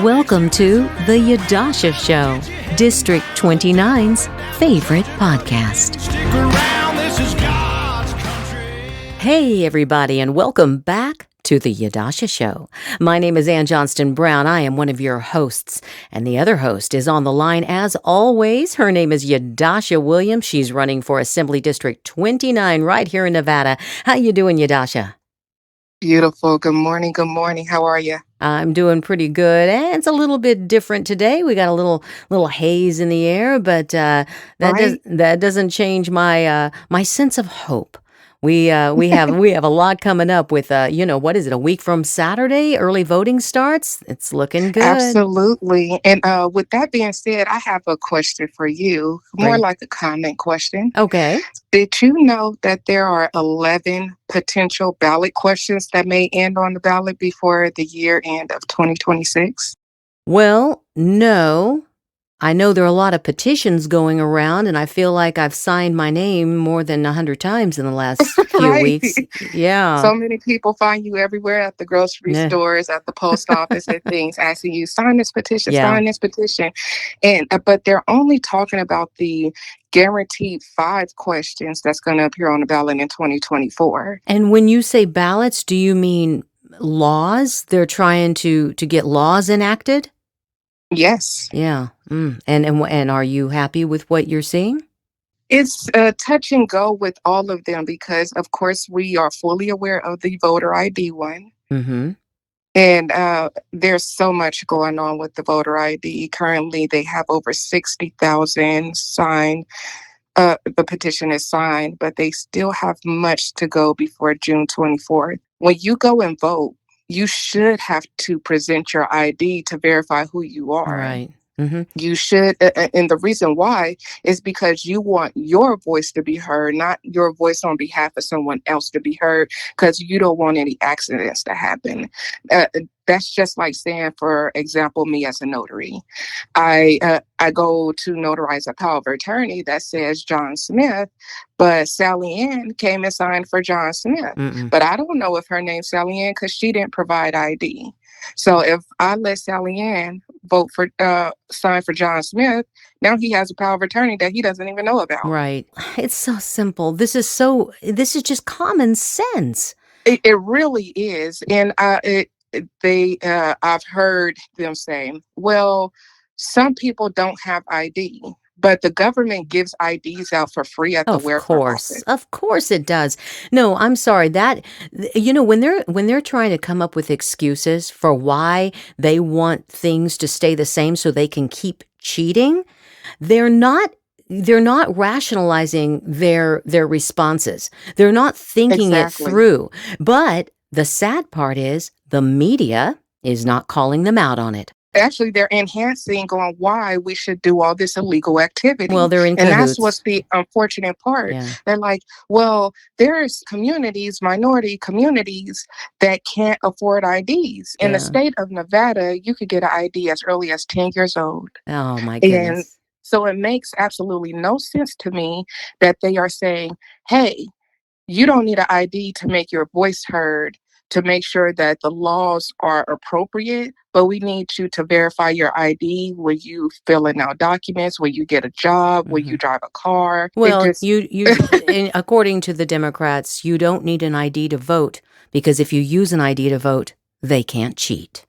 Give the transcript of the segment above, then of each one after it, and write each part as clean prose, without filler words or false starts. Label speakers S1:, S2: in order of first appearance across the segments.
S1: Welcome to the Yadusha Show, District 29's favorite podcast. Hey, everybody, and welcome back to the Yadusha Show. My name is Ann Johnston Brown. I am one of your hosts, and the other host is on the line as always. Her name is Yadusha Williams. She's running for Assembly District 29 right here in Nevada. How you doing, Yadusha?
S2: Beautiful. Good morning. Good morning. How are you?
S1: I'm doing pretty good, and it's a little bit different today. We got a little haze in the air, but
S2: Right?
S1: that doesn't change my my sense of hope. We have a lot coming up with what is it, a week from Saturday? Early voting starts. It's looking good.
S2: Absolutely. And with that being said, I have a question for you, more
S1: Great.
S2: like a comment question.
S1: Okay.
S2: Did you know that there are 11 potential ballot questions that may end on the ballot before the year end of 2026?
S1: Well, no. I know there are a lot of petitions going around, and I feel like I've signed my name more than 100 times in the last few
S2: Right.
S1: weeks. Yeah.
S2: So many people find you everywhere at the grocery
S1: Yeah.
S2: stores, at the post office, and things, asking you sign this petition,
S1: Yeah.
S2: sign this petition, and but they're only talking about the guaranteed 5 questions that's going to appear on the ballot in 2024.
S1: And when you say ballots, do you mean laws? They're trying to get laws enacted?
S2: Yes,
S1: Yeah. And are you happy with what you're seeing?
S2: it's touch and go with all of them because, of course, we are fully aware of the voter ID one.
S1: Mm-hmm.
S2: And there's so much going on with the voter ID. Currently, they have over 60,000 signed. The petition is signed, but they still have much to go before June 24th. When you go and vote, you should have to present your ID to verify who you are.
S1: Right. Mm-hmm.
S2: You should, and the reason why is because you want your voice to be heard, not your voice on behalf of someone else to be heard, because you don't want any accidents to happen. That's just like saying, for example, me as a notary. I go to notarize a power of attorney that says John Smith, but Sally Ann came and signed for John Smith.
S1: Mm-mm.
S2: But I don't know if her name's Sally Ann because she didn't provide ID. So if I let Sally Ann vote for sign for John Smith, now he has a power of attorney that he doesn't even know about.
S1: Right. It's so simple. This is just common sense.
S2: It really is, and I've heard them say, well, some people don't have ID, but the government gives IDs out for free at the welfare office.
S1: Of course it does. No, I'm sorry that when they're trying to come up with excuses for why they want things to stay the same so they can keep cheating, they're not rationalizing their responses. They're not thinking
S2: Exactly.
S1: it through. But the sad part is the media is not calling them out on it.
S2: Actually, they're enhancing on why we should do all this illegal activity.
S1: Well, they're in
S2: And that's
S1: cahoots.
S2: what's the unfortunate part.
S1: Yeah.
S2: They're like, well, there's communities, minority communities, that can't afford IDs. In the
S1: Yeah.
S2: state of Nevada, you could get an ID as early as 10 years old.
S1: Oh my
S2: And
S1: goodness.
S2: so it makes absolutely no sense to me that they are saying, hey, you don't need an ID to make your voice heard, to make sure that the laws are appropriate, but we need you to verify your ID when you filling out documents, when you get a job, when you drive a car.
S1: Well,
S2: It just
S1: according to the Democrats, you don't need an ID to vote because if you use an ID to vote, they can't cheat.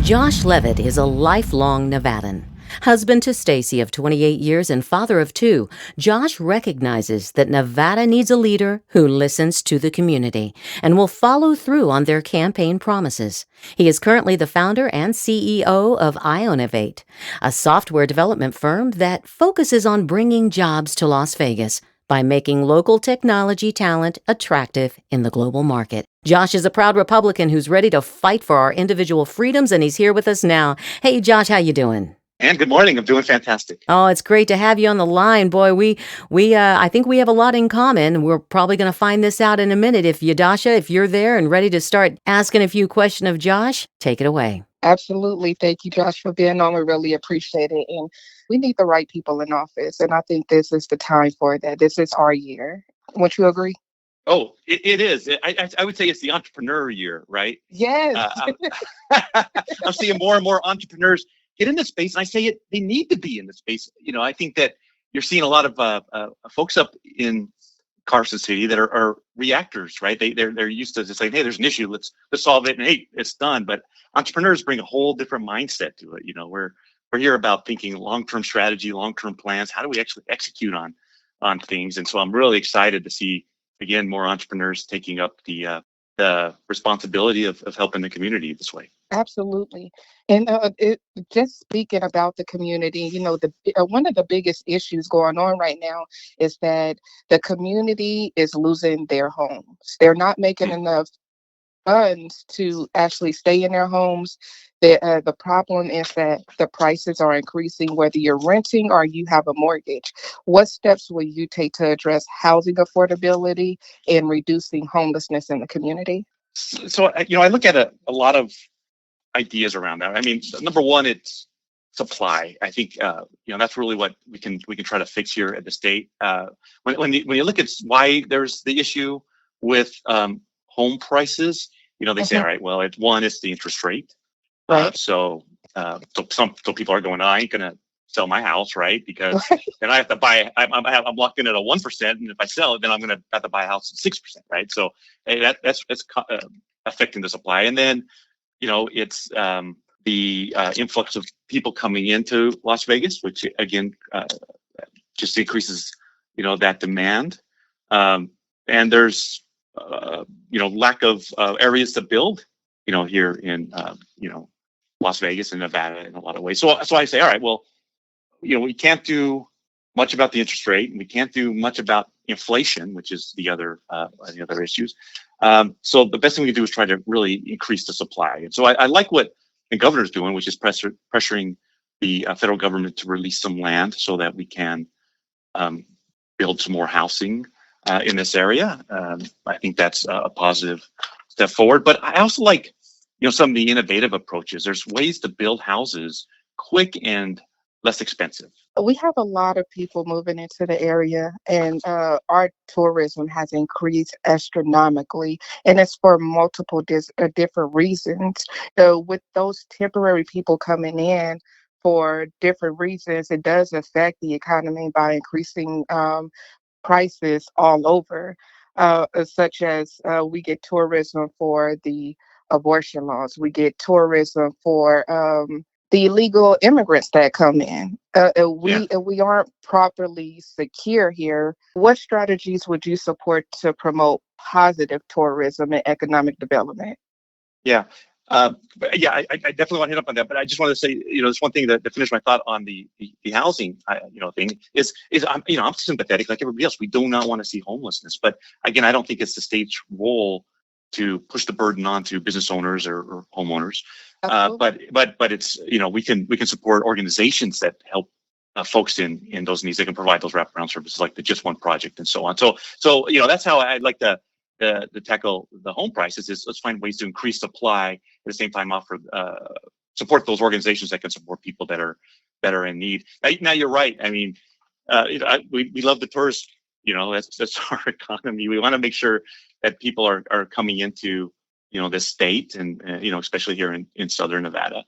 S1: Josh Leavitt is a lifelong Nevadan. Husband to Stacy of 28 years and father of 2, Josh recognizes that Nevada needs a leader who listens to the community and will follow through on their campaign promises. He is currently the founder and CEO of Ionovate, a software development firm that focuses on bringing jobs to Las Vegas by making local technology talent attractive in the global market. Josh is a proud Republican who's ready to fight for our individual freedoms, and he's here with us now. Hey, Josh, how you doing?
S3: And good morning. I'm doing fantastic.
S1: Oh, it's great to have you on the line, boy. I think we have a lot in common. We're probably going to find this out in a minute. If you're there and ready to start asking a few questions of Josh, take it away.
S2: absolutely. Thank you, Josh, for being on. We really appreciate it. And we need the right people in office. And I think this is the time for that. This is our year. Won't you agree?
S3: It is. I would say it's the entrepreneur year, right?
S2: Yes.
S3: I'm seeing more and more entrepreneurs get in this space, and I say it. They need to be in the space. I think that you're seeing a lot of folks up in Carson City that are reactors, right? They're used to just saying, hey, there's an issue, let's solve it, and hey, it's done. But entrepreneurs bring a whole different mindset to it. We're here about thinking long-term strategy, long-term plans. How do we actually execute on things? And so I'm really excited to see again more entrepreneurs taking up the responsibility of helping the community this way.
S2: Absolutely. And just speaking about the community, one of the biggest issues going on right now is that the community is losing their homes. They're not making
S3: Hmm.
S2: enough funds to actually stay in their homes. The problem is that the prices are increasing, whether you're renting or you have a mortgage. What steps will you take to address housing affordability and reducing homelessness in the community?
S3: So I look at a lot of ideas around that. I mean, number one, it's supply. I think that's really what we can try to fix here at the state. When you look at why there's the issue with home prices, they say,
S2: Mhm.
S3: all right, well, it's the interest rate.
S2: Right.
S3: So people are going, I ain't gonna sell my house, right? Because
S2: Right.
S3: then I have to buy. I'm locked in at a 1%, and if I sell it, then I'm gonna have to buy a house at 6%, right? So hey, that's affecting the supply, and then it's the influx of people coming into Las Vegas, which again just increases that demand, and there's lack of areas to build, here in Las Vegas and Nevada in a lot of ways. So I say, all right, well, we can't do much about the interest rate, and we can't do much about inflation, which is the other issues. So the best thing we can do is try to really increase the supply. And so I like what the governor's doing, which is pressuring the federal government to release some land so that we can um, build some more housing in this area. I think that's a positive step forward. But I also like, some of the innovative approaches. There's ways to build houses quick and less expensive.
S2: We have a lot of people moving into the area, and our tourism has increased astronomically, and it's for multiple different reasons. So, with those temporary people coming in for different reasons, it does affect the economy by increasing prices all over, such as we get tourism for the abortion laws, we get tourism for the illegal immigrants that come in.
S3: Yeah.
S2: We aren't properly secure here. What strategies would you support to promote positive tourism and economic development?
S3: Yeah. Yeah, I definitely want to hit up on that, but I just wanted to say, there's one thing to finish my thought on the housing, thing is I'm sympathetic like everybody else. We do not want to see homelessness, but again, I don't think it's the state's role to push the burden onto business owners or homeowners.
S2: Absolutely.
S3: But it's we can support organizations that help folks in those needs. They can provide those wraparound services like the Just One Project and so on. So that's how I'd like to tackle the home prices is let's find ways to increase supply at the same time offer support those organizations that can support people that are in need. Now you're right. I mean, we love the tourists. That's our economy. We want to make sure that people are coming into this state and especially here in southern Nevada.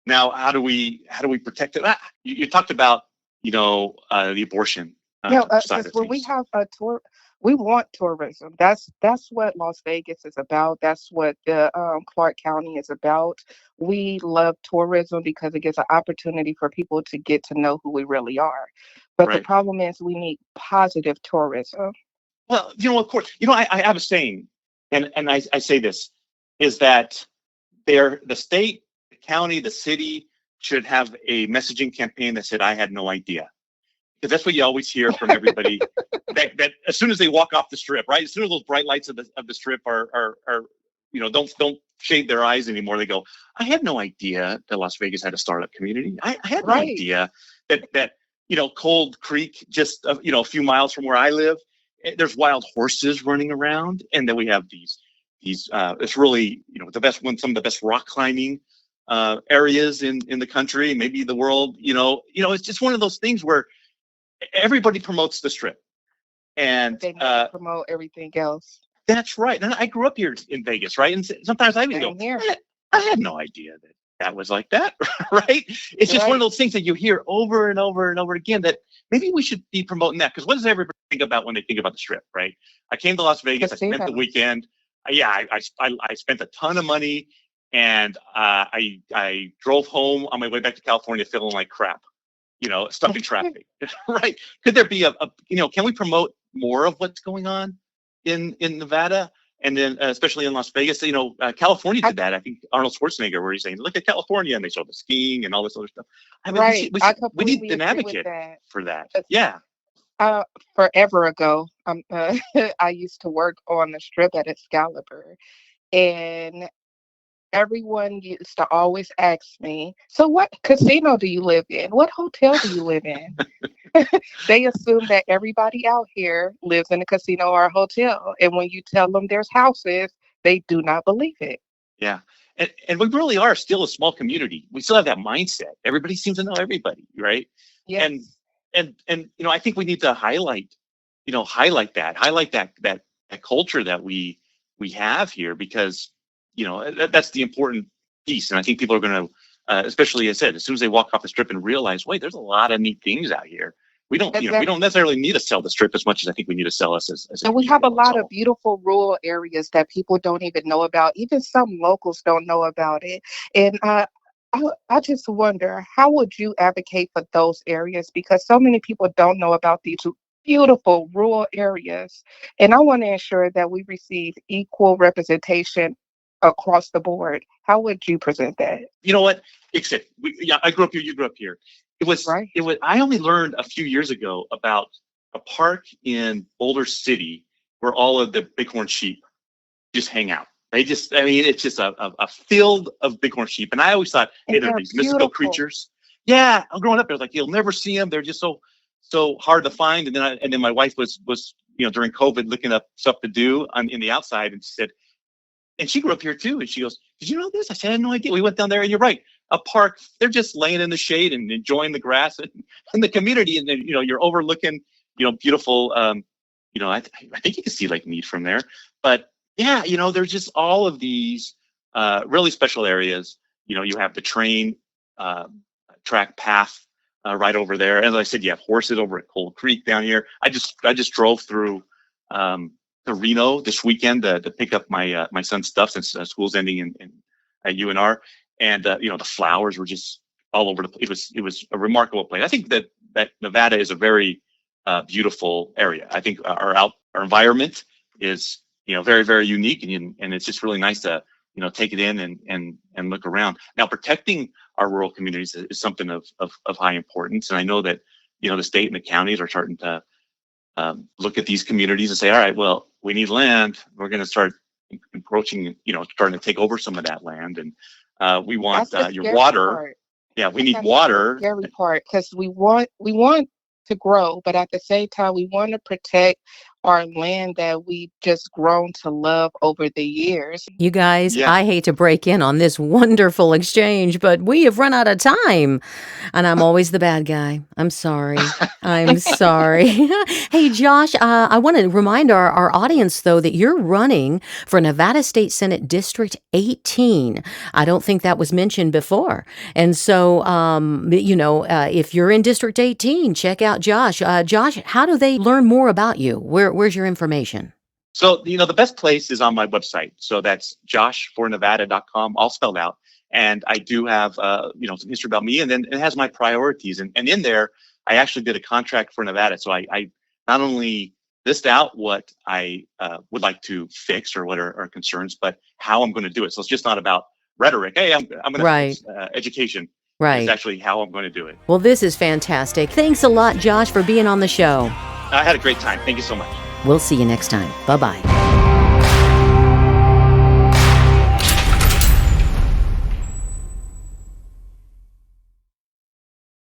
S3: Now, how do we protect it? You talked about the abortion
S2: Yeah,
S3: side
S2: because
S3: of
S2: when we
S3: things,
S2: have a tour, we want tourism. That's what Las Vegas is about. That's what the Clark County is about. We love tourism because it gives an opportunity for people to get to know who we really are. But the
S3: right?
S2: problem is we need positive tourism.
S3: Well, of course, I have a saying, and I say this, is that the state, the county, the city should have a messaging campaign that said, I had no idea. Because that's what you always hear from everybody that as soon as they walk off the strip, right? As soon as those bright lights of the strip are don't shade their eyes anymore. They go, I had no idea that Las Vegas had a startup community. I had no
S2: Right.
S3: idea that Cold Creek, just a few miles from where I live, there's wild horses running around, and then we have these it's really some of the best rock climbing areas in the country, maybe the world. It's just one of those things where everybody promotes the strip. And
S2: They never promote everything else.
S3: that's right. And I grew up here in Vegas, right? And sometimes I would go,
S2: Same here.
S3: I had no idea that that was like that, right? It's just one of
S2: Right.
S3: those things that you hear over and over and over again that maybe we should be promoting that. Because what does everybody think about when they think about the Strip, right? I came to Las Vegas, I spent the
S2: Casinos.
S3: weekend. Yeah, I spent a ton of money, and I drove home on my way back to California feeling like crap, stuck in traffic, right? Could there be can we promote more of what's going on in Nevada? And then, especially in Las Vegas, California
S2: I,
S3: did that. I think Arnold Schwarzenegger, where he's saying, "Look at California," and they show the skiing and all this other stuff. I mean,
S2: right. I
S3: we need
S2: completely
S3: an
S2: agree with
S3: advocate
S2: that.
S3: for that.
S2: 'Cause,
S3: Yeah,
S2: Uh, forever ago, I used to work on the strip at Excalibur, and everyone used to always ask me, "So what casino do you live in? What hotel do you live in?" They assume that everybody out here lives in a casino or a hotel, and when you tell them there's houses, they do not believe it.
S3: yeah. And we really are still a small community. We still have that mindset. Everybody seems to know everybody, right? And
S2: Yes,
S3: and I think we need to highlight that culture that we have here, because that's the important piece. And I think people are going to, especially as I said, as soon as they walk off the Strip and realize, wait, there's a lot of neat things out here. We don't
S2: exactly.
S3: necessarily need to sell the Strip as much as I think we need to sell us as a
S2: And we have a
S3: people.
S2: lot of
S3: So
S2: beautiful rural areas that people don't even know about. Even some locals don't know about it. And I just wonder, how would you advocate for those areas? Because so many people don't know about these beautiful rural areas. And I want to ensure that we receive equal representation across the board. How would you present that?
S3: you know what? Except, yeah, I grew up here. You grew up here. It was
S2: Right?
S3: it was. I only learned a few years ago about a park in Boulder City where all of the bighorn sheep just hang out. I mean, it's just a field of bighorn sheep. And I always thought, hey,
S2: And
S3: they're
S2: they're
S3: these mystical
S2: beautiful.
S3: creatures. Yeah, I'm growing up, I was like, you'll never see them. They're just so hard to find. And then my wife was during COVID looking up stuff to do in the outside, and she said, and she grew up here too. And she goes, "Did you know this?" I said, "I had no idea." We went down there, and you're right. A park. They're just laying in the shade and enjoying the grass and the community. And then you're overlooking beautiful. I think you can see Lake Mead from there. But yeah, there's just all of these really special areas. You have the train uh, track path right over there. As I said, you have horses over at Cold Creek down here. I just drove through. Um, to Reno this weekend to pick up my son's stuff since school's ending in at UNR, and the flowers were just all over the place. It was a remarkable place. I think that Nevada is a very beautiful area. I think our environment is very very unique, and it's just really nice to take it in and look around. Now, protecting our rural communities is something of high importance, and I know that the state and the counties are starting to look at these communities and say, all right, well, we need land. We're going to start encroaching, starting to take over some of that land. And we want
S2: That's the
S3: your
S2: scary
S3: water.
S2: part.
S3: Yeah, we
S2: That's
S3: need
S2: actually the
S3: water.
S2: scary part because we want to grow, but at the same time, we want to protect our land that we just grown to love over the years.
S1: You guys,
S3: Yeah.
S1: I hate to break in on this wonderful exchange, but we have run out of time. And I'm always the bad guy. I'm sorry. I'm sorry. Hey, Josh, I want to remind our audience, though, that you're running for Nevada State Senate District 18. I don't think that was mentioned before. And so, if you're in District 18, check out Josh. Josh, how do they learn more about you? Where's your information?
S3: So, the best place is on my website. So that's joshfornevada.com, all spelled out. And I do have, some history about me, and then it has my priorities. And in there, I actually did a contract for Nevada. So I not only list out what I would like to fix or what are concerns, but how I'm going to do it. So it's just not about rhetoric. Hey, I'm going to
S1: Right,
S3: fix education. It's
S1: right.
S3: actually how I'm going to do it.
S1: Well, this is fantastic. Thanks a lot, Josh, for being on the show.
S3: I had a great time. Thank you so much.
S1: We'll see you next time. Bye bye.